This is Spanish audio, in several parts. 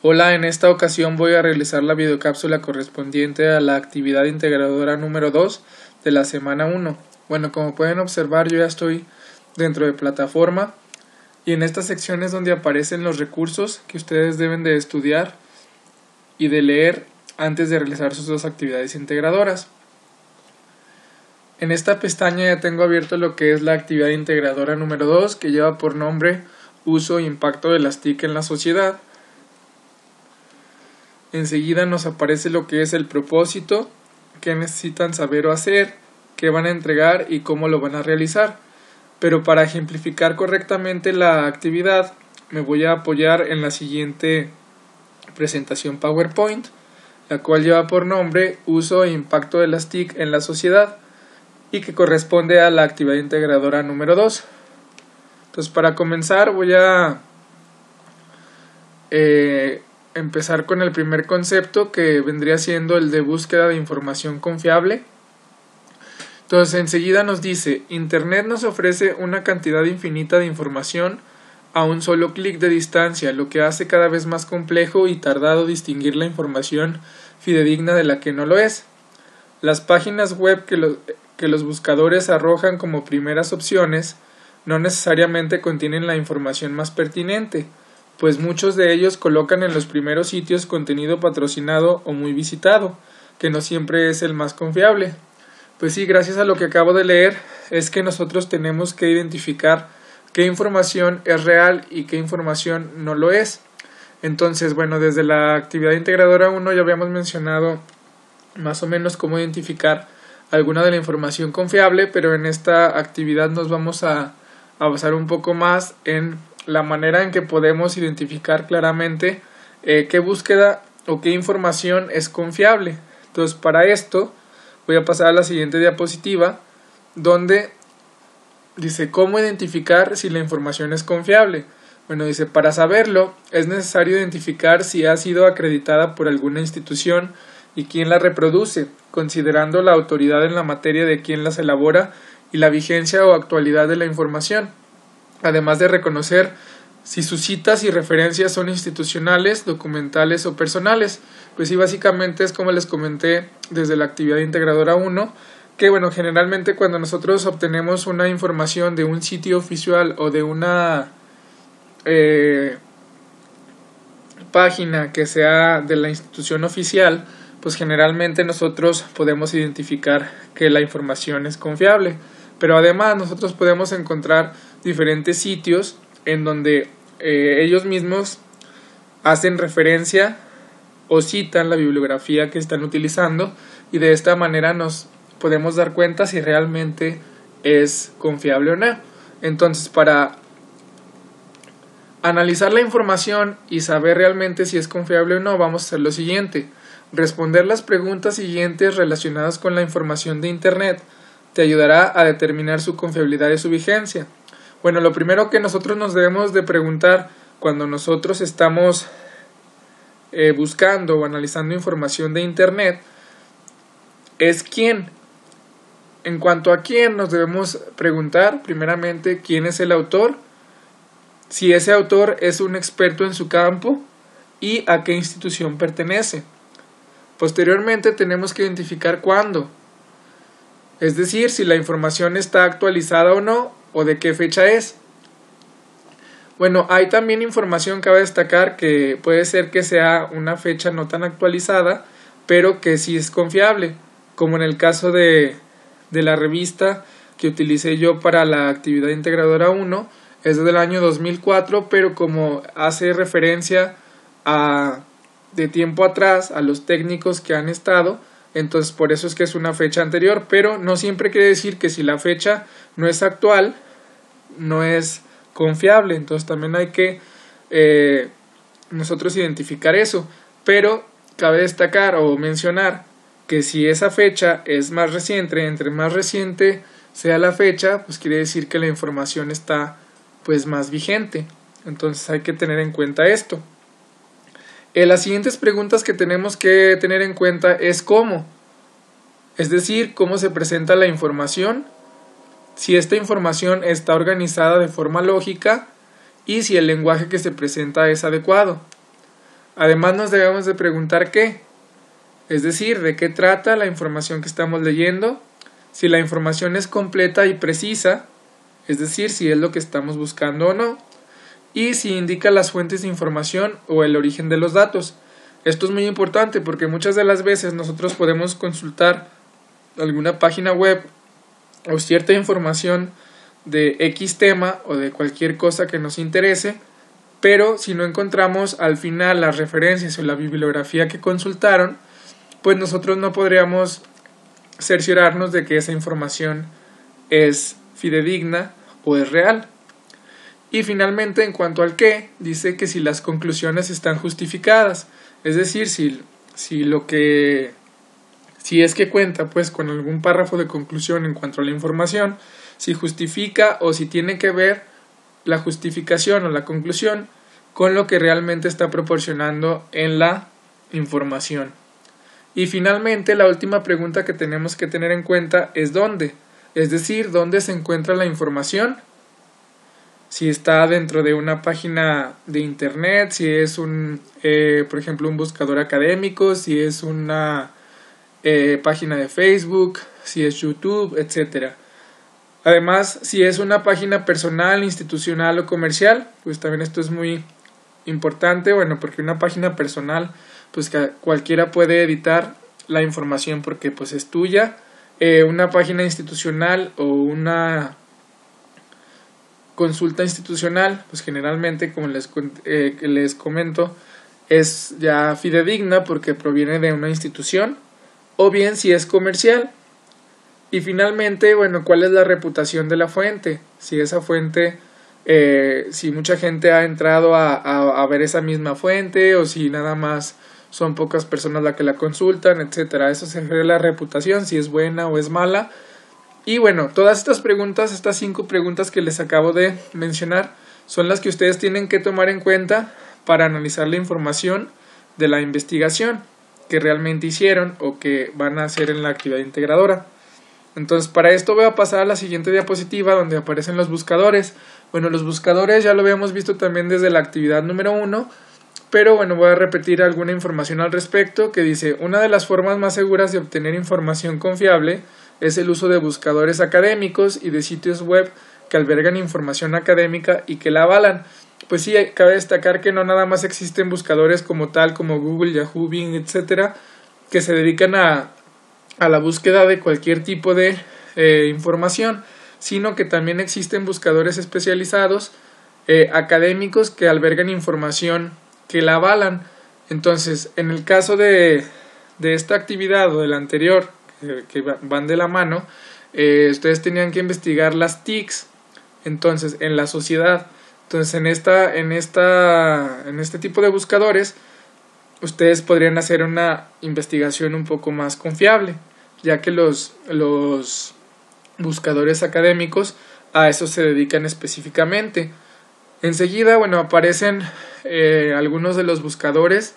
Hola, en esta ocasión voy a realizar la videocápsula correspondiente a la actividad integradora número 2 de la semana 1. Bueno, como pueden observar, yo ya estoy dentro de plataforma y en esta sección es donde aparecen los recursos que ustedes deben de estudiar y de leer antes de realizar sus dos actividades integradoras. En esta pestaña ya tengo abierto lo que es la actividad integradora número 2, que lleva por nombre Uso e impacto de las TIC en la sociedad. Enseguida nos aparece lo que es el propósito, qué necesitan saber o hacer, qué van a entregar y cómo lo van a realizar. Pero para ejemplificar correctamente la actividad, me voy a apoyar en la siguiente presentación PowerPoint, la cual lleva por nombre Uso e impacto de las TIC en la sociedad y que corresponde a la actividad integradora número 2. Entonces, para comenzar voy a empezar con el primer concepto, que vendría siendo el de búsqueda de información confiable. Entonces enseguida nos dice: Internet nos ofrece una cantidad infinita de información a un solo clic de distancia, lo que hace cada vez más complejo y tardado distinguir la información fidedigna de la que no lo es. Las páginas web que los buscadores arrojan como primeras opciones no necesariamente contienen la información más pertinente, pues muchos de ellos colocan en los primeros sitios contenido patrocinado o muy visitado, que no siempre es el más confiable. Pues sí, gracias a lo que acabo de leer, es que nosotros tenemos que identificar qué información es real y qué información no lo es. Entonces, bueno, desde la actividad integradora 1 ya habíamos mencionado más o menos cómo identificar alguna de la información confiable, pero en esta actividad nos vamos a basar un poco más en la manera en que podemos identificar claramente qué búsqueda o qué información es confiable. Entonces, para esto voy a pasar a la siguiente diapositiva, donde dice cómo identificar si la información es confiable. Bueno, dice: para saberlo es necesario identificar si ha sido acreditada por alguna institución y quién la reproduce, considerando la autoridad en la materia de quién las elabora y la vigencia o actualidad de la información, además de reconocer si sus citas y referencias son institucionales, documentales o personales. Pues sí, básicamente es como les comenté desde la actividad integradora 1, que bueno, generalmente cuando nosotros obtenemos una información de un sitio oficial o de una página que sea de la institución oficial, pues generalmente nosotros podemos identificar que la información es confiable. Pero además nosotros podemos encontrar diferentes sitios en donde ellos mismos hacen referencia o citan la bibliografía que están utilizando, y de esta manera nos podemos dar cuenta si realmente es confiable o no. Entonces, para analizar la información y saber realmente si es confiable o no, vamos a hacer lo siguiente: responder las preguntas siguientes relacionadas con la información de Internet te ayudará a determinar su confiabilidad y su vigencia. Bueno, lo primero que nosotros nos debemos de preguntar cuando nosotros estamos buscando o analizando información de Internet es quién. En cuanto a quién, nos debemos preguntar primeramente quién es el autor, si ese autor es un experto en su campo y a qué institución pertenece. Posteriormente tenemos que identificar cuándo, es decir, si la información está actualizada o no, o de qué fecha es. Bueno, hay también información, cabe destacar, que puede ser que sea una fecha no tan actualizada, pero que sí es confiable, como en el caso de la revista que utilicé yo para la actividad integradora 1, es del año 2004, pero como hace referencia de tiempo atrás a los técnicos que han estado, entonces por eso es que es una fecha anterior, pero no siempre quiere decir que si la fecha no es actual, no es confiable. Entonces también hay que nosotros identificar eso, pero cabe destacar o mencionar que si esa fecha es más reciente, entre más reciente sea la fecha, pues quiere decir que la información está pues más vigente. Entonces hay que tener en cuenta esto. Las siguientes preguntas que tenemos que tener en cuenta es cómo, es decir, cómo se presenta la información, si esta información está organizada de forma lógica y si el lenguaje que se presenta es adecuado. Además nos debemos de preguntar qué, es decir, de qué trata la información que estamos leyendo, si la información es completa y precisa, es decir, si es lo que estamos buscando o no, y si indica las fuentes de información o el origen de los datos. Esto es muy importante porque muchas de las veces nosotros podemos consultar alguna página web o cierta información de X tema o de cualquier cosa que nos interese, pero si no encontramos al final las referencias o la bibliografía que consultaron, pues nosotros no podríamos cerciorarnos de que esa información es fidedigna o es real. Y finalmente, en cuanto al qué, dice que si las conclusiones están justificadas, es decir, si es que cuenta pues con algún párrafo de conclusión en cuanto a la información, si justifica o si tiene que ver la justificación o la conclusión con lo que realmente está proporcionando en la información. Y finalmente, la última pregunta que tenemos que tener en cuenta es dónde, es decir, dónde se encuentra la información. Si está dentro de una página de internet, si es por ejemplo, un buscador académico, si es una página de Facebook, si es YouTube, etc. Además, si es una página personal, institucional o comercial, pues también esto es muy importante, porque una página personal, pues cualquiera puede editar la información porque pues es tuya. Una página institucional o una consulta institucional, pues generalmente, como les comento, es ya fidedigna porque proviene de una institución, o bien si es comercial. Y finalmente, ¿cuál es la reputación de la fuente? Si esa fuente, si mucha gente ha entrado a ver esa misma fuente, o si nada más son pocas personas las que la consultan, etcétera. Eso se refiere a la reputación, si es buena o es mala. Y todas estas preguntas, estas 5 preguntas que les acabo de mencionar, son las que ustedes tienen que tomar en cuenta para analizar la información de la investigación que realmente hicieron o que van a hacer en la actividad integradora. Entonces, para esto voy a pasar a la siguiente diapositiva donde aparecen los buscadores. Los buscadores ya lo habíamos visto también desde la actividad número 1, pero voy a repetir alguna información al respecto que dice: una de las formas más seguras de obtener información confiable es el uso de buscadores académicos y de sitios web que albergan información académica y que la avalan. Pues sí, cabe destacar que no nada más existen buscadores como tal, como Google, Yahoo, Bing, etcétera, que se dedican a la búsqueda de cualquier tipo de información, sino que también existen buscadores especializados académicos que albergan información que la avalan. Entonces, en el caso de esta actividad o de la anterior, que van de la mano, ustedes tenían que investigar las TICs, entonces, en la sociedad. Entonces, en este tipo de buscadores, ustedes podrían hacer una investigación un poco más confiable, ya que los buscadores académicos a eso se dedican específicamente. Enseguida, aparecen algunos de los buscadores.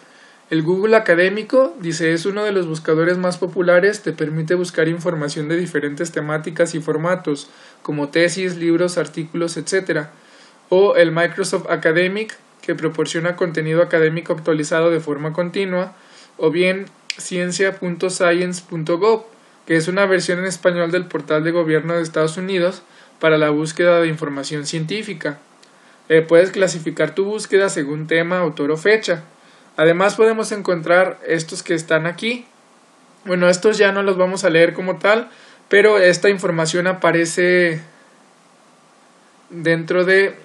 El Google académico, dice, es uno de los buscadores más populares, te permite buscar información de diferentes temáticas y formatos, como tesis, libros, artículos, etc. O el Microsoft Academic, que proporciona contenido académico actualizado de forma continua, o bien ciencia.science.gov, que es una versión en español del portal de gobierno de Estados Unidos para la búsqueda de información científica. Puedes clasificar tu búsqueda según tema, autor o fecha. Además podemos encontrar estos que están aquí. Estos ya no los vamos a leer como tal, pero esta información aparece dentro de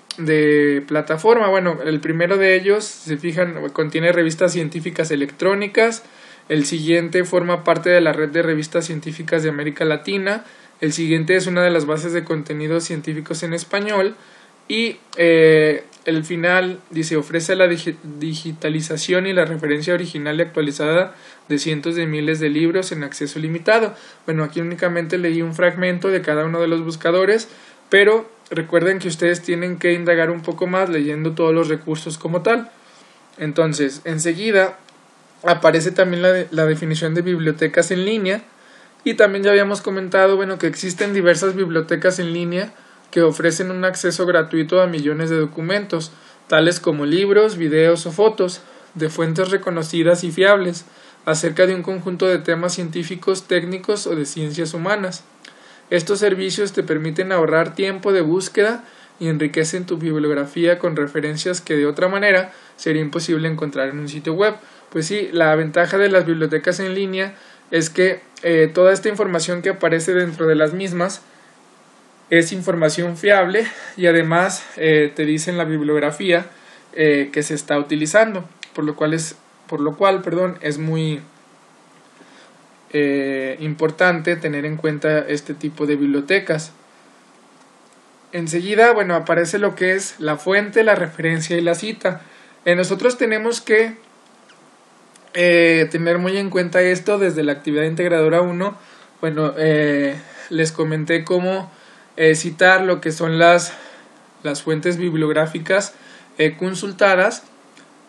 plataforma. El primero de ellos, si se fijan, contiene revistas científicas electrónicas. El siguiente forma parte de la red de revistas científicas de América Latina. El siguiente es una de las bases de contenidos científicos en español. Y el final dice: ofrece la digitalización y la referencia original y actualizada de cientos de miles de libros en acceso limitado. Aquí únicamente leí un fragmento de cada uno de los buscadores, pero recuerden que ustedes tienen que indagar un poco más leyendo todos los recursos como tal. Entonces, enseguida aparece también la definición de bibliotecas en línea, y también ya habíamos comentado que existen diversas bibliotecas en línea que ofrecen un acceso gratuito a millones de documentos, tales como libros, videos o fotos. de fuentes reconocidas y fiables acerca de un conjunto de temas científicos, técnicos o de ciencias humanas. Estos servicios te permiten ahorrar tiempo de búsqueda y enriquecen tu bibliografía con referencias que de otra manera sería imposible encontrar en un sitio web. Pues sí, la ventaja de las bibliotecas en línea es que toda esta información que aparece dentro de las mismas es información fiable y además te dice en la bibliografía que se está utilizando, por lo cual es muy importante tener en cuenta este tipo de bibliotecas. Enseguida, aparece lo que es la fuente, la referencia y la cita. Nosotros tenemos que tener muy en cuenta esto desde la actividad integradora 1. Les comenté cómo citar lo que son las fuentes bibliográficas consultadas,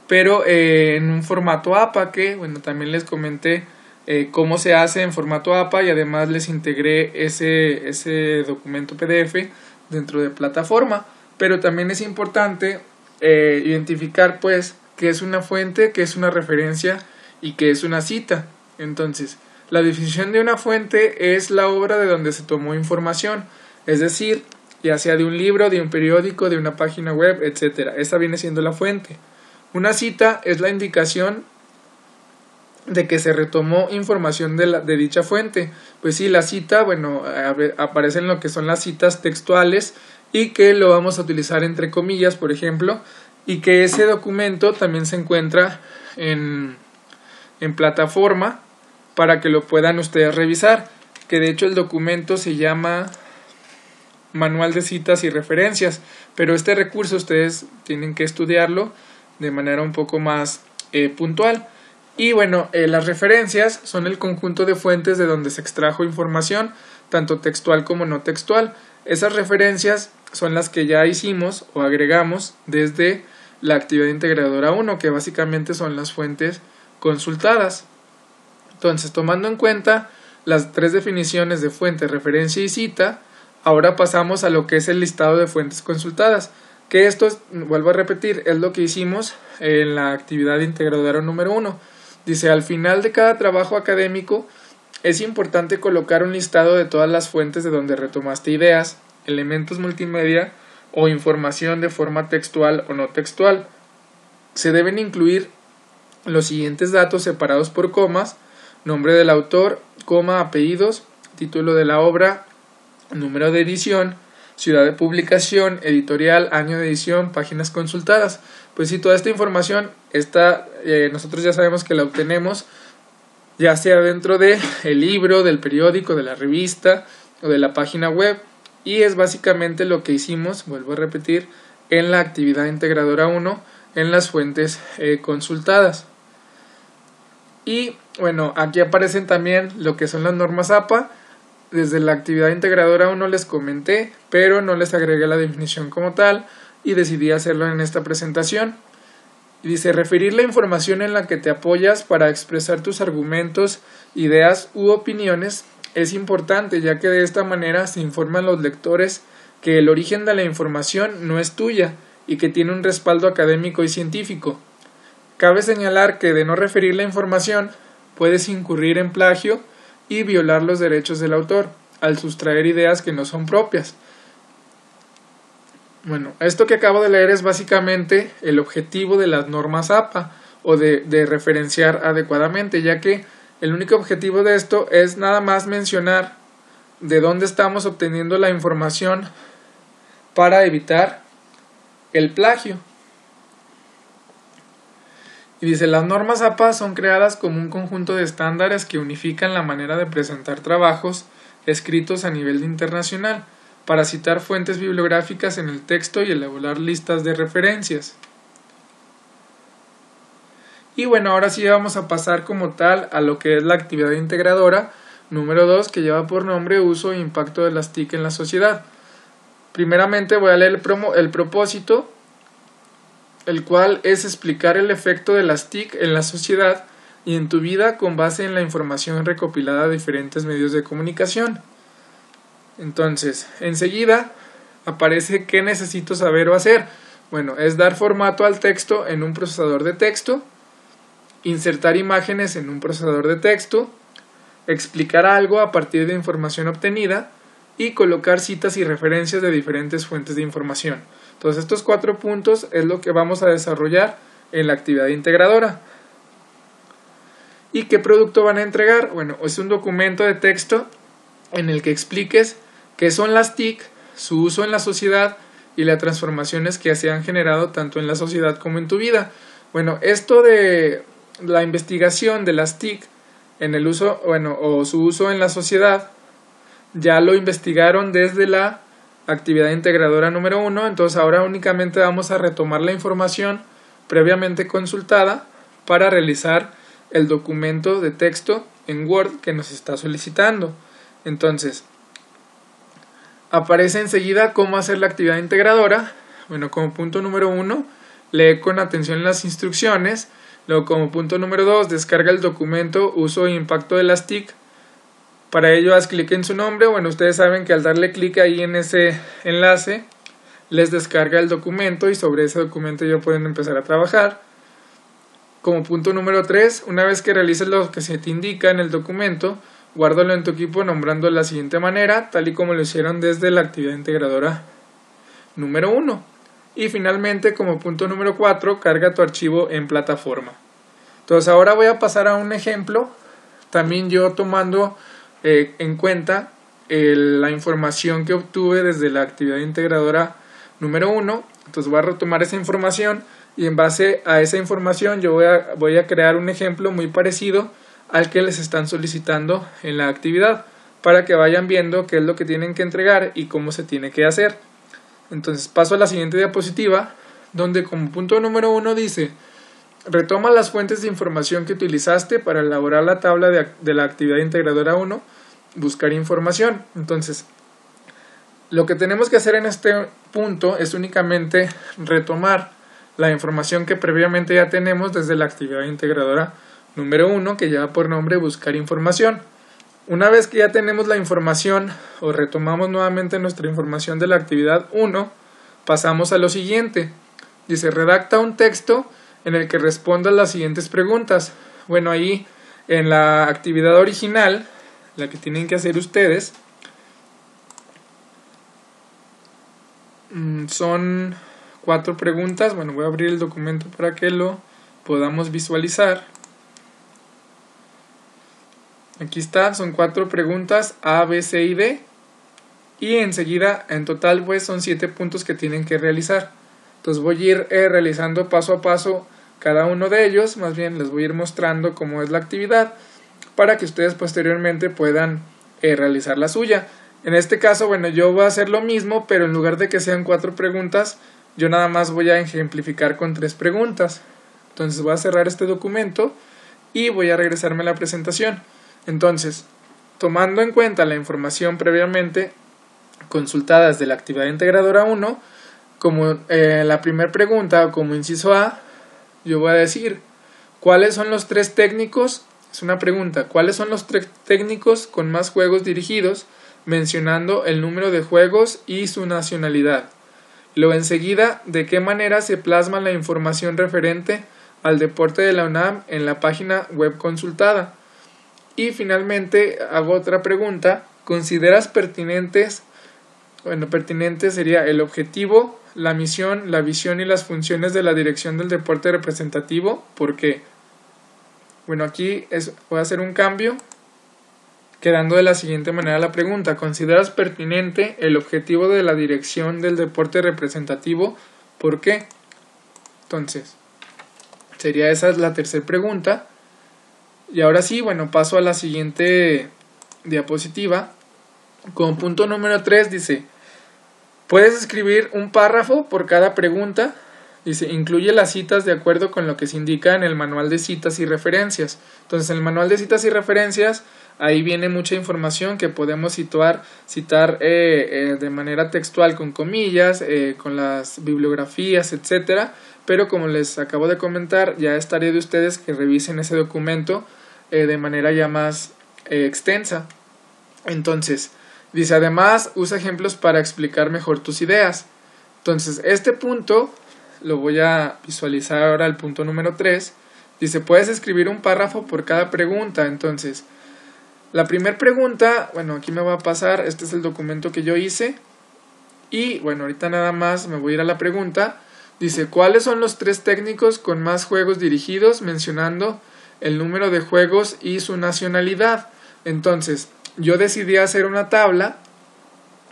pero en un formato APA, que también les comenté cómo se hace en formato APA, y además les integré ese documento PDF dentro de plataforma. Pero también es importante identificar pues qué es una fuente, qué es una referencia y qué es una cita. Entonces, la definición de una fuente es la obra de donde se tomó información, es decir, ya sea de un libro, de un periódico, de una página web, etc. Esa viene siendo la fuente. Una cita es la indicación de que se retomó información de dicha fuente. Pues sí, la cita, aparece en lo que son las citas textuales y que lo vamos a utilizar entre comillas, por ejemplo, y que ese documento también se encuentra en plataforma para que lo puedan ustedes revisar, que de hecho el documento se llama Manual de Citas y Referencias, pero este recurso ustedes tienen que estudiarlo de manera un poco más puntual. Y las referencias son el conjunto de fuentes de donde se extrajo información, tanto textual como no textual. Esas referencias son las que ya hicimos o agregamos desde la actividad integradora 1, que básicamente son las fuentes consultadas. Entonces, tomando en cuenta las tres definiciones de fuente, referencia y cita, ahora pasamos a lo que es el listado de fuentes consultadas, que esto, vuelvo a repetir, es lo que hicimos en la actividad integradora número 1. Dice, al final de cada trabajo académico es importante colocar un listado de todas las fuentes de donde retomaste ideas, elementos multimedia o información de forma textual o no textual. Se deben incluir los siguientes datos separados por comas: nombre del autor, apellidos, título de la obra, número de edición, ciudad de publicación, editorial, año de edición, páginas consultadas. Pues sí, toda esta información nosotros ya sabemos que la obtenemos ya sea dentro del libro, del periódico, de la revista o de la página web, y es básicamente lo que hicimos, vuelvo a repetir, en la actividad integradora 1 en las fuentes consultadas. Y aquí aparecen también lo que son las normas APA. Desde la actividad integradora 1 les comenté, pero no les agregué la definición como tal y decidí hacerlo en esta presentación. Y dice, referir la información en la que te apoyas para expresar tus argumentos, ideas u opiniones es importante, ya que de esta manera se informan los lectores que el origen de la información no es tuya y que tiene un respaldo académico y científico. Cabe señalar que de no referir la información puedes incurrir en plagio y violar los derechos del autor al sustraer ideas que no son propias. Esto que acabo de leer es básicamente el objetivo de las normas APA o de referenciar adecuadamente, ya que el único objetivo de esto es nada más mencionar de dónde estamos obteniendo la información para evitar el plagio. Y dice, las normas APA son creadas como un conjunto de estándares que unifican la manera de presentar trabajos escritos a nivel internacional, para citar fuentes bibliográficas en el texto y elaborar listas de referencias. Y ahora sí vamos a pasar como tal a lo que es la actividad integradora número 2, que lleva por nombre Uso e impacto de las TIC en la sociedad. Primeramente voy a leer el propósito, el cual es explicar el efecto de las TIC en la sociedad y en tu vida con base en la información recopilada de diferentes medios de comunicación. Entonces, enseguida aparece qué necesito saber o hacer. Es dar formato al texto en un procesador de texto, insertar imágenes en un procesador de texto, explicar algo a partir de información obtenida y colocar citas y referencias de diferentes fuentes de información. Entonces estos 4 puntos es lo que vamos a desarrollar en la actividad integradora. ¿Y qué producto van a entregar? Bueno, es un documento de texto en el que expliques qué son las TIC, su uso en la sociedad y las transformaciones que se han generado tanto en la sociedad como en tu vida. Bueno, esto de la investigación de las TIC en el uso, o su uso en la sociedad, ya lo investigaron desde la actividad integradora número 1, entonces ahora únicamente vamos a retomar la información previamente consultada para realizar el documento de texto en Word que nos está solicitando. Entonces, aparece enseguida cómo hacer la actividad integradora. Bueno, como punto número 1, lee con atención las instrucciones. Luego, como punto número 2, descarga el documento uso e impacto de las TIC. Para ello, haz clic en su nombre. Bueno, ustedes saben que al darle clic ahí en ese enlace, les descarga el documento y sobre ese documento ya pueden empezar a trabajar. Como punto número 3, una vez que realices lo que se te indica en el documento, guárdalo en tu equipo nombrando de la siguiente manera, tal y como lo hicieron desde la actividad integradora número 1. Y finalmente, como punto número 4, carga tu archivo en plataforma. Entonces ahora voy a pasar a un ejemplo, también yo tomando en cuenta la información que obtuve desde la actividad integradora número 1. Entonces voy a retomar esa información y en base a esa información yo voy a crear un ejemplo muy parecido al que les están solicitando en la actividad para que vayan viendo qué es lo que tienen que entregar y cómo se tiene que hacer. Entonces paso a la siguiente diapositiva, donde como punto número 1 dice: retoma las fuentes de información que utilizaste para elaborar la tabla de la actividad integradora 1, buscar información. Entonces, lo que tenemos que hacer en este punto es únicamente retomar la información que previamente ya tenemos desde la actividad integradora número 1, que lleva por nombre buscar información. Una vez que ya tenemos la información o retomamos nuevamente nuestra información de la actividad 1, pasamos a lo siguiente. Dice: redacta un texto en el que respondas las siguientes preguntas. Bueno, ahí en la actividad original, la que tienen que hacer ustedes, son 4 preguntas. Bueno, voy a abrir el documento para que lo podamos visualizar. Aquí está, son 4 preguntas A, B, C y D. Y enseguida, en total, pues son 7 puntos que tienen que realizar. Entonces voy a ir realizando paso a paso cada uno de ellos. Más bien les voy a ir mostrando cómo es la actividad para que ustedes posteriormente puedan realizar la suya. En este caso, bueno, yo voy a hacer lo mismo, pero en lugar de que sean 4 preguntas, yo nada más voy a ejemplificar con 3 preguntas. Entonces voy a cerrar este documento y voy a regresarme a la presentación. Entonces, tomando en cuenta la información previamente consultada desde la actividad integradora 1, como la primera pregunta o como inciso A, yo voy a decir: ¿cuáles son los 3 técnicos? Es una pregunta. ¿Cuáles son los 3 técnicos con más juegos dirigidos? Mencionando el número de juegos y su nacionalidad. Luego enseguida, ¿de qué manera se plasma la información referente al deporte de la UNAM en la página web consultada? Y finalmente hago otra pregunta: ¿consideras pertinentes? Bueno, pertinente sería el objetivo, la misión, la visión y las funciones de la dirección del deporte representativo. ¿Por qué? Bueno, aquí voy a hacer un cambio, quedando de la siguiente manera la pregunta: ¿consideras pertinente el objetivo de la dirección del deporte representativo? ¿Por qué? Entonces, sería esa la tercera pregunta. Y ahora sí, bueno, paso a la siguiente diapositiva. Como punto número 3 dice: puedes escribir un párrafo por cada pregunta. Dice: incluye las citas de acuerdo con lo que se indica en el manual de citas y referencias. Entonces, en el manual de citas y referencias, ahí viene mucha información que podemos citar de manera textual con comillas, con las bibliografías, etcétera. Pero como les acabo de comentar, ya es tarea de ustedes que revisen ese documento de manera ya más extensa. Entonces, dice: además, usa ejemplos para explicar mejor tus ideas. Entonces, este punto lo voy a visualizar ahora, el punto número 3. Dice, puedes escribir un párrafo por cada pregunta. Entonces, la primera pregunta, bueno, aquí me va a pasar, este es el documento que yo hice. Y bueno, ahorita nada más me voy a ir a la pregunta. Dice, ¿cuáles son los 3 técnicos con más juegos dirigidos? Mencionando el número de juegos y su nacionalidad. Entonces, yo decidí hacer una tabla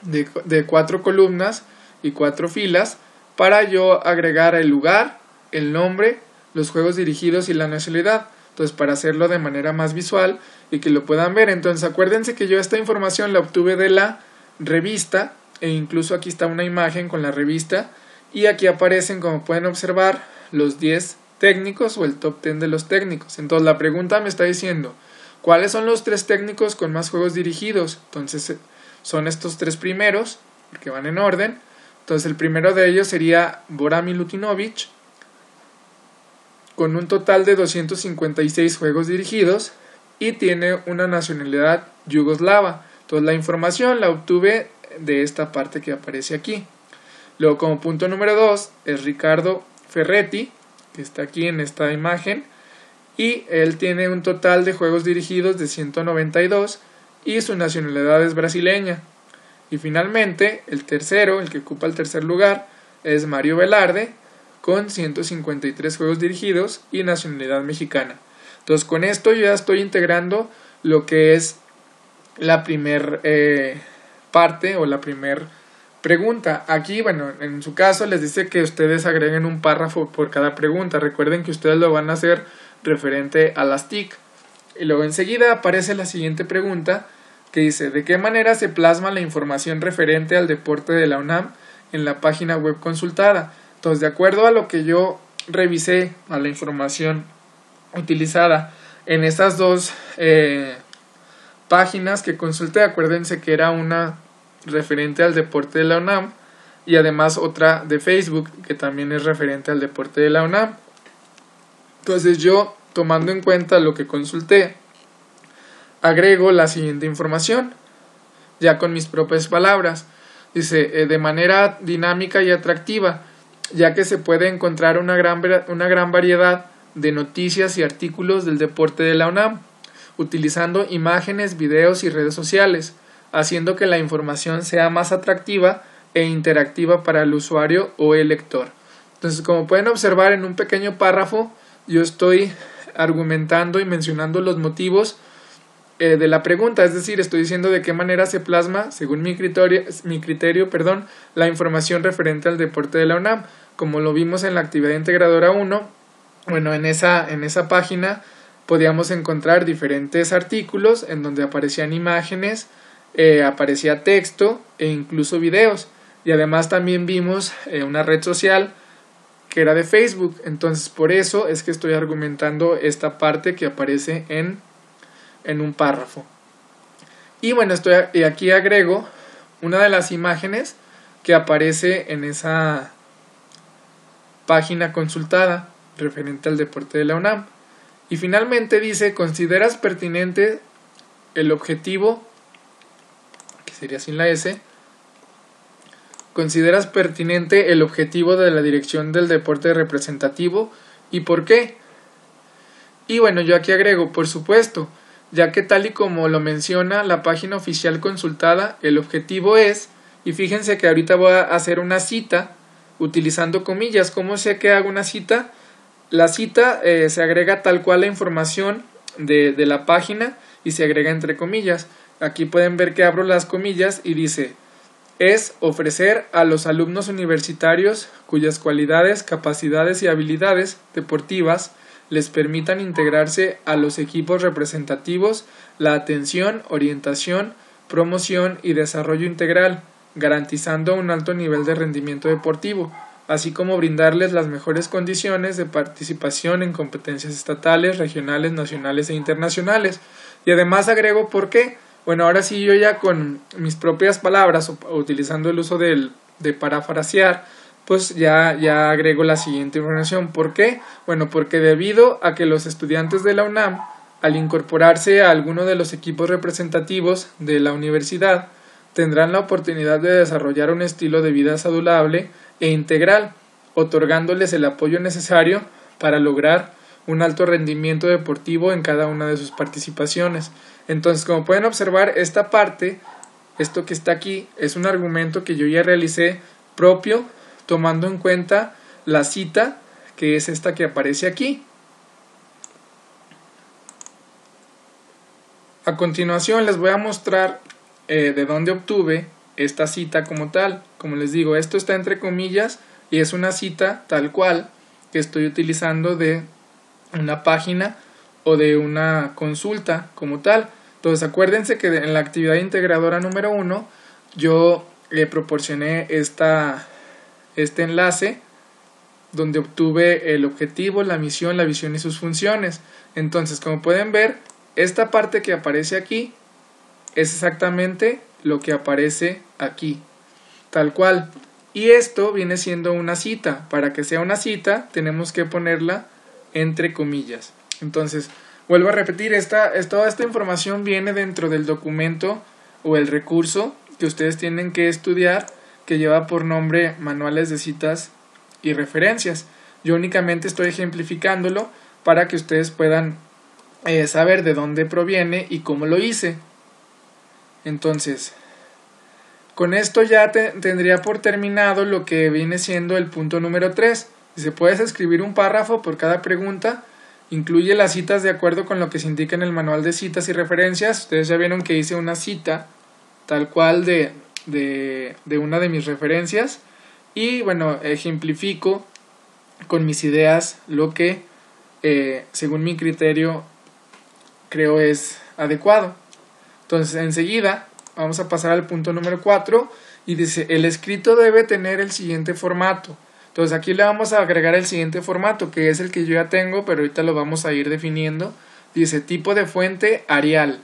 de 4 columnas y 4 filas para yo agregar el lugar, el nombre, los juegos dirigidos y la nacionalidad. Entonces, para hacerlo de manera más visual y que lo puedan ver. Entonces, acuérdense que yo esta información la obtuve de la revista, e incluso aquí está una imagen con la revista, y aquí aparecen, como pueden observar, los 10 técnicos o el top 10 de los técnicos. Entonces, la pregunta me está diciendo, ¿cuáles son los 3 técnicos con más juegos dirigidos? Entonces, son estos 3 primeros, porque van en orden. Entonces, el primero de ellos sería Bora Milutinovic, con un total de 256 juegos dirigidos, y tiene una nacionalidad yugoslava. Entonces, la información la obtuve de esta parte que aparece aquí. Luego, como punto número 2, es Ricardo Ferretti, que está aquí en esta imagen, y él tiene un total de juegos dirigidos de 192 y su nacionalidad es brasileña. Y finalmente, el tercero, el que ocupa el tercer lugar, es Mario Velarde, con 153 juegos dirigidos y nacionalidad mexicana. Entonces, con esto yo ya estoy integrando lo que es la primer parte o la primer pregunta. Aquí, bueno, en su caso les dice que ustedes agreguen un párrafo por cada pregunta. Recuerden que ustedes lo van a hacer referente a las TIC. Y luego enseguida aparece la siguiente pregunta que dice, ¿de qué manera se plasma la información referente al deporte de la UNAM en la página web consultada? Entonces, de acuerdo a lo que yo revisé, a la información utilizada en esas 2 páginas que consulté, acuérdense que era una referente al deporte de la UNAM y además otra de Facebook que también es referente al deporte de la UNAM. Entonces yo, tomando en cuenta lo que consulté, agrego la siguiente información, ya con mis propias palabras. Dice, de manera dinámica y atractiva, ya que se puede encontrar una gran variedad de noticias y artículos del deporte de la UNAM, utilizando imágenes, videos y redes sociales, haciendo que la información sea más atractiva e interactiva para el usuario o el lector. Entonces, como pueden observar en un pequeño párrafo, yo estoy argumentando y mencionando los motivos de la pregunta, es decir, estoy diciendo de qué manera se plasma, según mi criterio, la información referente al deporte de la UNAM. Como lo vimos en la actividad integradora 1, bueno, en esa página podíamos encontrar diferentes artículos en donde aparecían imágenes, aparecía texto e incluso videos, y además también vimos una red social que era de Facebook. Entonces, por eso es que estoy argumentando esta parte que aparece en un párrafo. Y bueno, aquí agrego una de las imágenes que aparece en esa página consultada referente al deporte de la UNAM. Y finalmente dice, ¿consideras pertinente el objetivo, que sería sin la S, consideras pertinente el objetivo de la dirección del deporte representativo y por qué? Y bueno, yo aquí agrego, por supuesto, ya que tal y como lo menciona la página oficial consultada, el objetivo es, y fíjense que ahorita voy a hacer una cita utilizando comillas. ¿Cómo sé que hago una cita? La cita se agrega tal cual la información de la página y se agrega entre comillas. Aquí pueden ver que abro las comillas y dice, es ofrecer a los alumnos universitarios cuyas cualidades, capacidades y habilidades deportivas les permitan integrarse a los equipos representativos, la atención, orientación, promoción y desarrollo integral, garantizando un alto nivel de rendimiento deportivo, así como brindarles las mejores condiciones de participación en competencias estatales, regionales, nacionales e internacionales. Y además agrego por qué. Bueno, ahora sí yo ya con mis propias palabras o utilizando el uso de parafrasear, pues ya agrego la siguiente información. ¿Por qué? Bueno, porque debido a que los estudiantes de la UNAM, al incorporarse a alguno de los equipos representativos de la universidad, tendrán la oportunidad de desarrollar un estilo de vida saludable e integral, otorgándoles el apoyo necesario para lograr un alto rendimiento deportivo en cada una de sus participaciones. Entonces, como pueden observar, esta parte, esto que está aquí, es un argumento que yo ya realicé propio, tomando en cuenta la cita, que es esta que aparece aquí. A continuación les voy a mostrar de dónde obtuve esta cita como tal. Como les digo, esto está entre comillas y es una cita tal cual que estoy utilizando de una página o de una consulta como tal. Entonces acuérdense que en la actividad integradora número 1 yo le proporcioné este enlace donde obtuve el objetivo, la misión, la visión y sus funciones. Entonces, como pueden ver, esta parte que aparece aquí es exactamente lo que aparece aquí, tal cual. Y esto viene siendo una cita. Para que sea una cita tenemos que ponerla entre comillas. Entonces, vuelvo a repetir, toda esta información viene dentro del documento o el recurso que ustedes tienen que estudiar, que lleva por nombre Manuales de Citas y Referencias. Yo únicamente estoy ejemplificándolo para que ustedes puedan saber de dónde proviene y cómo lo hice. Entonces, con esto ya tendría por terminado lo que viene siendo el punto número 3. Si puedes escribir un párrafo por cada pregunta, incluye las citas de acuerdo con lo que se indica en el manual de citas y referencias. Ustedes ya vieron que hice una cita tal cual de una de mis referencias y bueno, ejemplifico con mis ideas lo que según mi criterio creo es adecuado. Entonces enseguida vamos a pasar al punto número 4 y dice: el escrito debe tener el siguiente formato. Entonces aquí le vamos a agregar el siguiente formato, que es el que yo ya tengo, pero ahorita lo vamos a ir definiendo. Dice: tipo de fuente Arial,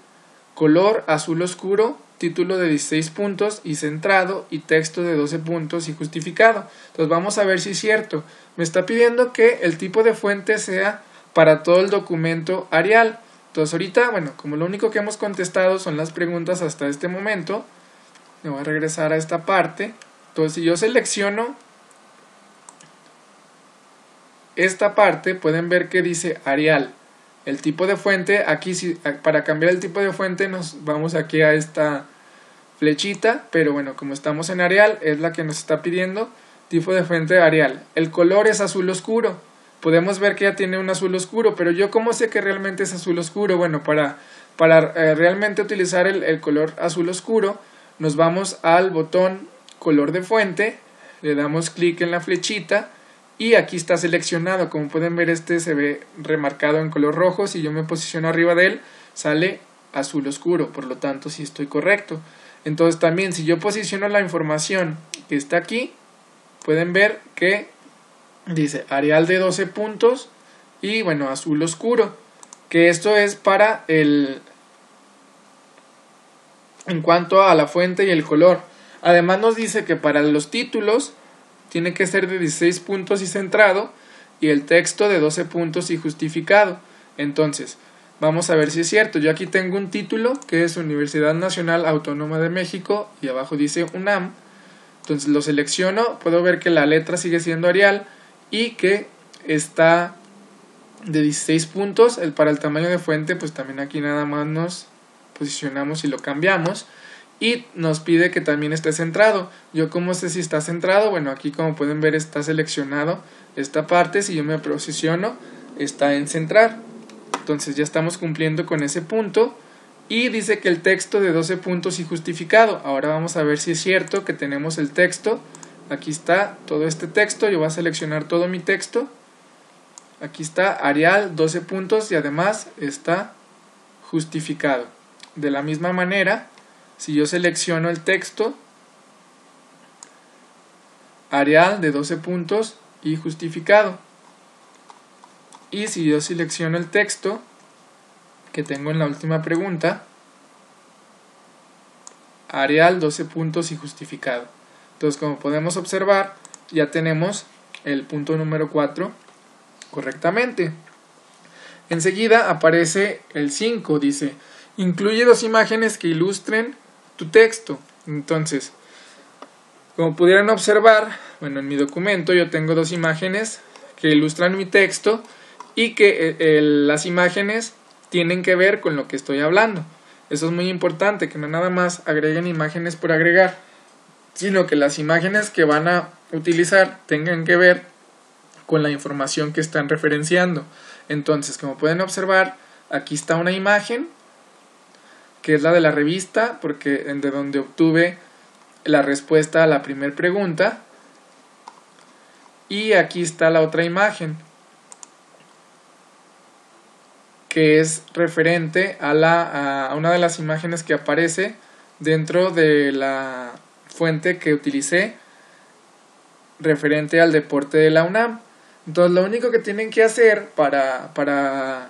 color azul oscuro, título de 16 puntos y centrado, y texto de 12 puntos y justificado. Entonces vamos a ver si es cierto. Me está pidiendo que el tipo de fuente sea para todo el documento Arial. Entonces ahorita, bueno, como lo único que hemos contestado son las preguntas hasta este momento, me voy a regresar a esta parte. Entonces si yo selecciono esta parte, pueden ver que dice Arial. El tipo de fuente, aquí para cambiar el tipo de fuente nos vamos aquí a esta flechita, pero bueno, como estamos en Arial, es la que nos está pidiendo, tipo de fuente Arial. El color es azul oscuro. Podemos ver que ya tiene un azul oscuro, pero yo ¿cómo sé que realmente es azul oscuro? Bueno, para realmente utilizar el color azul oscuro, nos vamos al botón color de fuente, le damos clic en la flechita y aquí está seleccionado. Como pueden ver, este se ve remarcado en color rojo. Si yo me posiciono arriba de él, sale azul oscuro, por lo tanto sí estoy correcto. Entonces también si yo posiciono la información que está aquí, pueden ver que dice Arial de 12 puntos y bueno, azul oscuro, que esto es para en cuanto a la fuente y el color. Además nos dice que para los títulos tiene que ser de 16 puntos y centrado, y el texto de 12 puntos y justificado. Entonces vamos a ver si es cierto. Yo aquí tengo un título que es Universidad Nacional Autónoma de México y abajo dice UNAM. Entonces lo selecciono, puedo ver que la letra sigue siendo Arial y que está de 16 puntos. Para el tamaño de fuente, pues también aquí nada más nos posicionamos y lo cambiamos. Y nos pide que también esté centrado. Yo ¿cómo sé si está centrado? Bueno, aquí como pueden ver está seleccionado esta parte. Si yo me posiciono, está en centrar. Entonces ya estamos cumpliendo con ese punto. Y dice que el texto de 12 puntos y justificado. Ahora vamos a ver si es cierto que tenemos el texto. Aquí está todo este texto. Yo voy a seleccionar todo mi texto. Aquí está Arial, 12 puntos y además está justificado. De la misma manera, si yo selecciono el texto, Arial de 12 puntos y justificado. Y si yo selecciono el texto que tengo en la última pregunta, Arial 12 puntos y justificado. Entonces, como podemos observar, ya tenemos el punto número 4 correctamente. Enseguida aparece el 5, dice: incluye 2 imágenes que ilustren tu texto. Entonces, como pudieran observar, bueno, en mi documento yo tengo 2 imágenes que ilustran mi texto y que las imágenes tienen que ver con lo que estoy hablando. Eso es muy importante, que no nada más agreguen imágenes por agregar, sino que las imágenes que van a utilizar tengan que ver con la información que están referenciando. Entonces, como pueden observar, aquí está una imagen que es la de la revista, porque de donde obtuve la respuesta a la primera pregunta, y aquí está la otra imagen que es referente a una de las imágenes que aparece dentro de la fuente que utilicé referente al deporte de la UNAM. Entonces lo único que tienen que hacer para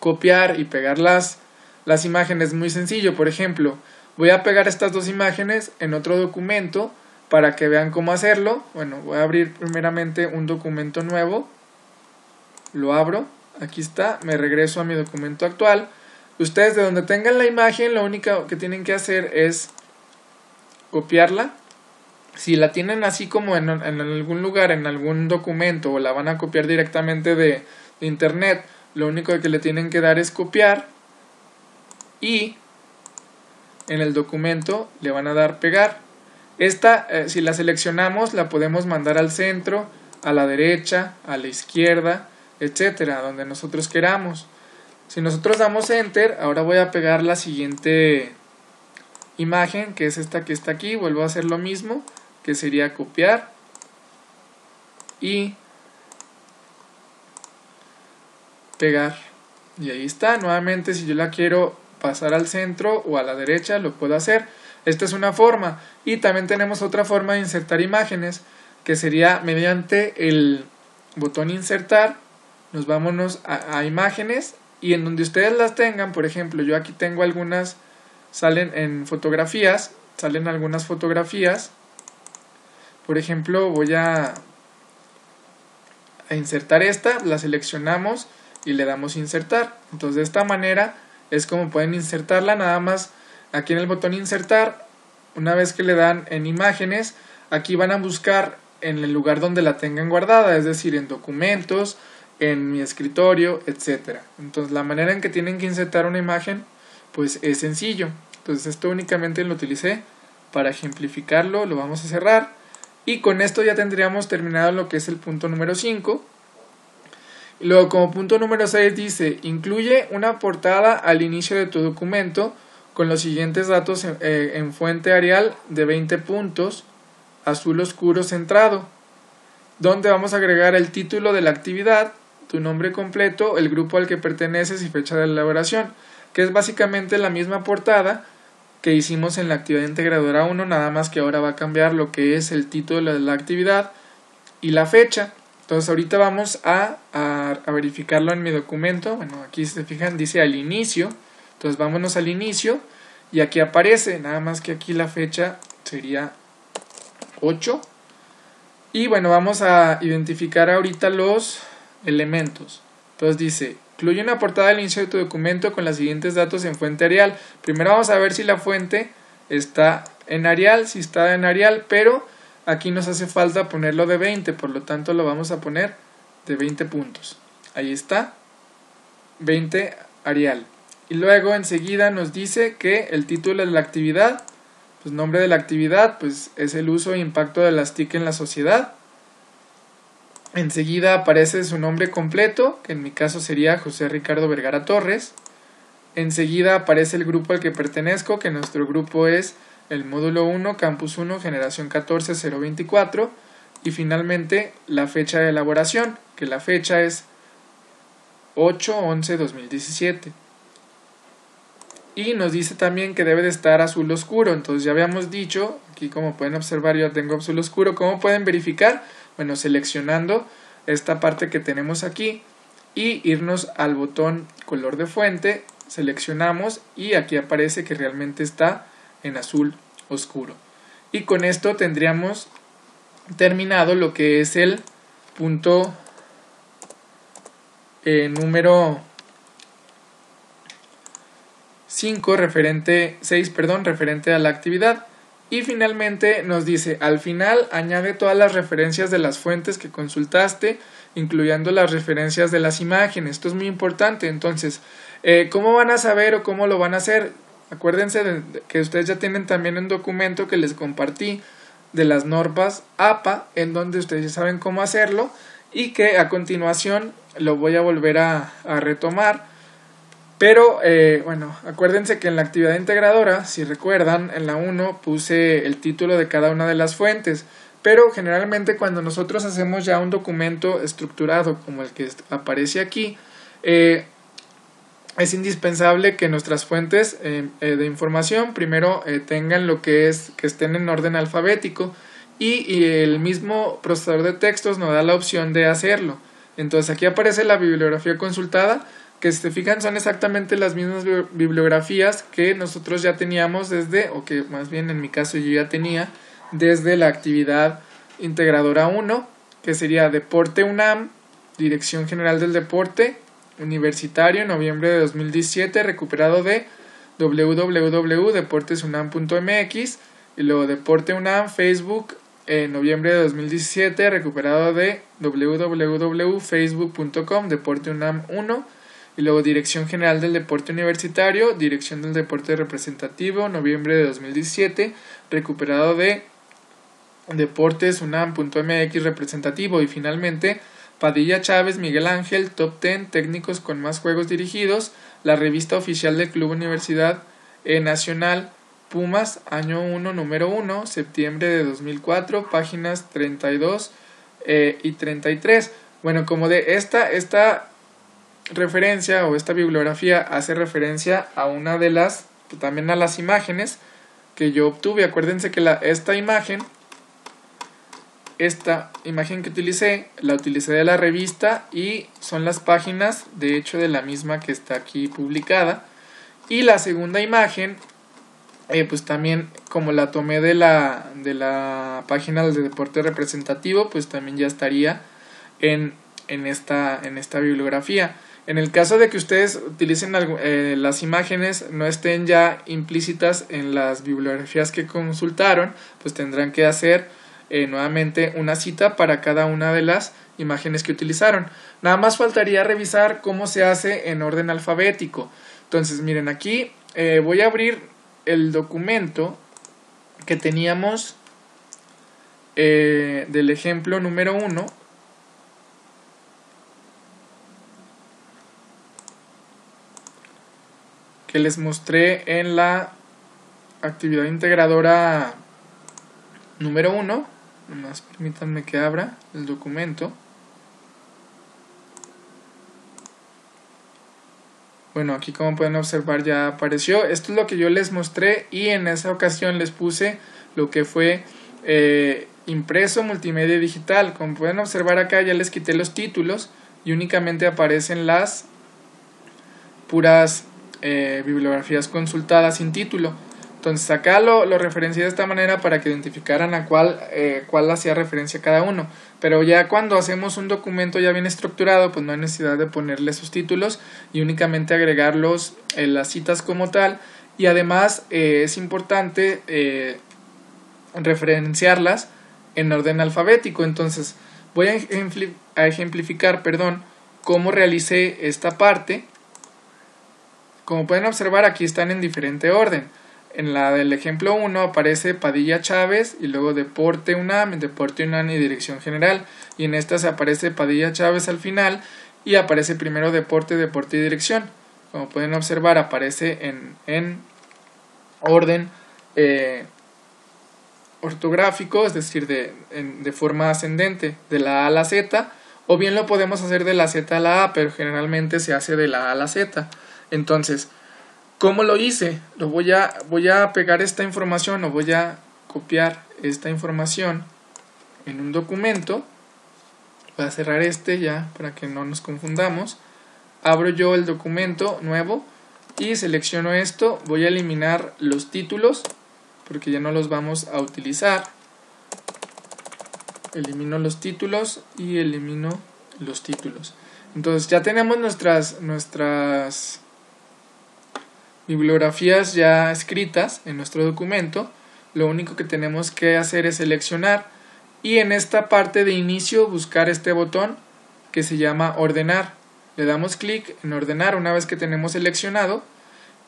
copiar y pegar las imágenes es muy sencillo. Por ejemplo, voy a pegar estas dos imágenes en otro documento para que vean cómo hacerlo. Bueno, voy a abrir primeramente un documento nuevo, lo abro, aquí está, me regreso a mi documento actual. Ustedes de donde tengan la imagen, lo único que tienen que hacer es copiarla. Si la tienen así como en algún lugar, en algún documento, o la van a copiar directamente de internet, lo único que le tienen que dar es copiar, y en el documento le van a dar pegar. Esta, si la seleccionamos, la podemos mandar al centro, a la derecha, a la izquierda, etcétera, donde nosotros queramos. Si nosotros damos enter, ahora voy a pegar la siguiente imagen, que es esta que está aquí. Vuelvo a hacer lo mismo, que sería copiar y pegar, y ahí está. Nuevamente, si yo la quiero pasar al centro o a la derecha, lo puedo hacer. Esta es una forma, y también tenemos otra forma de insertar imágenes, que sería mediante el botón insertar. Nos vámonos a imágenes, y en donde ustedes las tengan, por ejemplo, yo aquí tengo algunas, salen en fotografías, salen algunas fotografías. Por ejemplo, voy a insertar esta, la seleccionamos y le damos insertar. Entonces de esta manera es como pueden insertarla. Nada más aquí en el botón insertar, una vez que le dan en imágenes, aquí van a buscar en el lugar donde la tengan guardada, es decir, en documentos, en mi escritorio, etcétera. Entonces la manera en que tienen que insertar una imagen pues es sencillo. Entonces esto únicamente lo utilicé para ejemplificarlo. Lo vamos a cerrar, y con esto ya tendríamos terminado lo que es el punto número 5. Y luego, como punto número 6, dice: incluye una portada al inicio de tu documento con los siguientes datos en fuente Arial de 20 puntos, azul oscuro centrado, donde vamos a agregar el título de la actividad, tu nombre completo, el grupo al que perteneces y fecha de elaboración, que es básicamente la misma portada que hicimos en la actividad integradora 1, nada más que ahora va a cambiar lo que es el título de la actividad y la fecha. Entonces ahorita vamos a verificarlo en mi documento. Bueno, aquí si se fijan dice al inicio, entonces vámonos al inicio, y aquí aparece, nada más que aquí la fecha sería 8. Y bueno, vamos a identificar ahorita los elementos. Entonces dice: incluye una portada al inicio de tu documento con los siguientes datos en fuente Arial. Primero vamos a ver si la fuente está en Arial, si está en Arial, pero aquí nos hace falta ponerlo de 20, por lo tanto lo vamos a poner de 20 puntos. Ahí está, 20 Arial. Y luego enseguida nos dice que el título de la actividad, pues nombre de la actividad, pues es el uso e impacto de las TIC en la sociedad. Enseguida aparece su nombre completo, que en mi caso sería José Ricardo Vergara Torres. Enseguida aparece el grupo al que pertenezco, que nuestro grupo es el módulo 1, campus 1, generación 14024. Y finalmente la fecha de elaboración, que la fecha es 8/11/2017. Y nos dice también que debe de estar azul oscuro. Entonces ya habíamos dicho, aquí como pueden observar yo tengo azul oscuro. ¿Cómo pueden verificar? Bueno, seleccionando esta parte que tenemos aquí y irnos al botón color de fuente, seleccionamos y aquí aparece que realmente está en azul oscuro. Y con esto tendríamos terminado lo que es el punto número 6, referente a la actividad. Y finalmente nos dice, al final añade todas las referencias de las fuentes que consultaste, incluyendo las referencias de las imágenes. Esto es muy importante. Entonces, ¿cómo van a saber o cómo lo van a hacer? Acuérdense que ustedes ya tienen también un documento que les compartí de las normas APA, en donde ustedes ya saben cómo hacerlo y que a continuación lo voy a volver a retomar. Pero bueno, acuérdense que en la actividad integradora, si recuerdan, en la 1 puse el título de cada una de las fuentes, pero generalmente cuando nosotros hacemos ya un documento estructurado como el que aparece aquí, es indispensable que nuestras fuentes de información primero tengan lo que estén en orden alfabético y el mismo procesador de textos nos da la opción de hacerlo. Entonces aquí aparece la bibliografía consultada, que si se fijan son exactamente las mismas bibliografías que nosotros ya teníamos desde, o que más bien en mi caso yo ya tenía, desde la actividad integradora 1, que sería Deporte UNAM, Dirección General del Deporte, Universitario, noviembre de 2017, recuperado de www.deportesunam.mx, y luego Deporte UNAM, Facebook, noviembre de 2017, recuperado de www.facebook.com, Deporte UNAM 1, y luego Dirección General del Deporte Universitario, Dirección del Deporte Representativo, noviembre de 2017, recuperado de deportesunam.mx representativo, y finalmente Padilla Chávez, Miguel Ángel, Top 10 técnicos con más juegos dirigidos, la revista oficial del Club Universidad Nacional Pumas, año 1, número 1, septiembre de 2004, páginas 32 y 33. Bueno, como de esta referencia o esta bibliografía hace referencia a una de las, también a las imágenes que yo obtuve. Acuérdense que esta imagen que utilicé, la utilicé de la revista y son las páginas de hecho de la misma que está aquí publicada. Y la segunda imagen pues también, como la tomé de la página del deporte representativo, pues también ya estaría en esta bibliografía. En el caso de que ustedes utilicen las imágenes no estén ya implícitas en las bibliografías que consultaron, pues tendrán que hacer nuevamente una cita para cada una de las imágenes que utilizaron. Nada más faltaría revisar cómo se hace en orden alfabético. Entonces miren, aquí voy a abrir el documento que teníamos del ejemplo número 1, que les mostré en la actividad integradora número 1. Nomás permítanme que abra el documento. Bueno, aquí como pueden observar ya apareció. Esto es lo que yo les mostré y en esa ocasión les puse lo que fue impreso, multimedia y digital. Como pueden observar acá ya les quité los títulos y únicamente aparecen las puras bibliografías consultadas sin título. Entonces acá lo referencié de esta manera para que identificaran a cuál hacía referencia cada uno. Pero ya cuando hacemos un documento ya bien estructurado, pues no hay necesidad de ponerle sus títulos y únicamente agregarlos las citas como tal. Y además es importante referenciarlas en orden alfabético. Entonces voy a ejemplificar cómo realicé esta parte. Como pueden observar, aquí están en diferente orden. En la del ejemplo 1 aparece Padilla Chávez y luego Deporte UNAM y Dirección General. Y en esta se aparece Padilla Chávez al final y aparece primero Deporte y Dirección. Como pueden observar, aparece en orden ortográfico, es decir, de forma ascendente, de la A a la Z. O bien lo podemos hacer de la Z a la A, pero generalmente se hace de la A a la Z. Entonces, ¿cómo lo hice? Voy a pegar esta información o voy a copiar esta información en un documento. Voy a cerrar ya para que no nos confundamos. Abro yo el documento nuevo y selecciono esto. Voy a eliminar los títulos porque ya no los vamos a utilizar. Elimino los títulos y elimino los títulos. Entonces ya tenemos nuestras bibliografías ya escritas en nuestro documento. lo único que tenemos que hacer es seleccionar y en esta parte de inicio buscar este botón que se llama ordenar. Le damos clic en ordenar una vez que tenemos seleccionado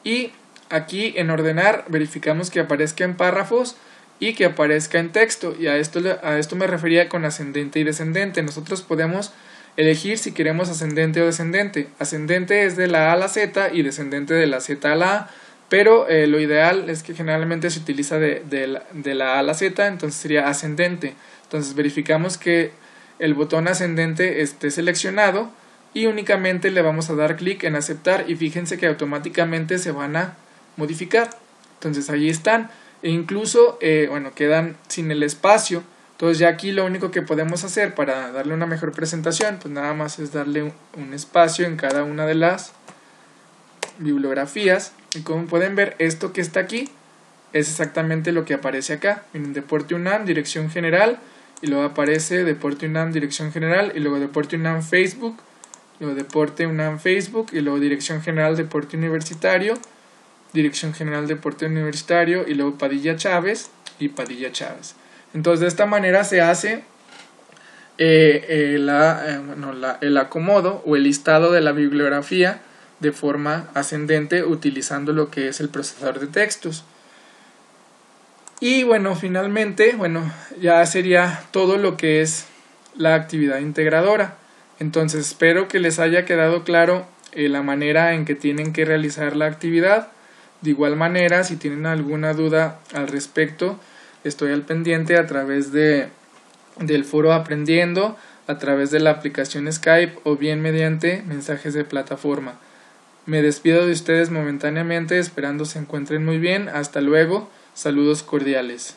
y aquí en ordenar verificamos que aparezca en párrafos y que aparezca en texto, y a esto me refería con ascendente y descendente. Nosotros podemos elegir si queremos ascendente o descendente. Ascendente es de la A a la Z y descendente de la Z a la A, pero lo ideal es que generalmente se utiliza de la A a la Z, entonces sería ascendente. Entonces verificamos que el botón ascendente esté seleccionado y únicamente le vamos a dar clic en aceptar y fíjense que automáticamente se van a modificar. Entonces ahí están. E incluso quedan sin el espacio. Entonces ya aquí lo único que podemos hacer para darle una mejor presentación, pues nada más es darle un espacio en cada una de las bibliografías. Y como pueden ver, esto que está aquí es exactamente lo que aparece acá. Miren, Deporte UNAM, dirección general, y luego aparece Deporte UNAM, dirección general, y luego Deporte UNAM Facebook, luego Deporte UNAM Facebook, y luego Dirección General Deporte Universitario, Dirección General Deporte Universitario, y luego Padilla Chávez y Padilla Chávez. Entonces de esta manera se hace el acomodo o el listado de la bibliografía de forma ascendente utilizando lo que es el procesador de textos. Y finalmente, ya sería todo lo que es la actividad integradora. Entonces espero que les haya quedado claro la manera en que tienen que realizar la actividad. De igual manera, si tienen alguna duda al respecto, estoy al pendiente a través del foro Aprendiendo, a través de la aplicación Skype o bien mediante mensajes de plataforma. Me despido de ustedes momentáneamente, esperando se encuentren muy bien. Hasta luego, saludos cordiales.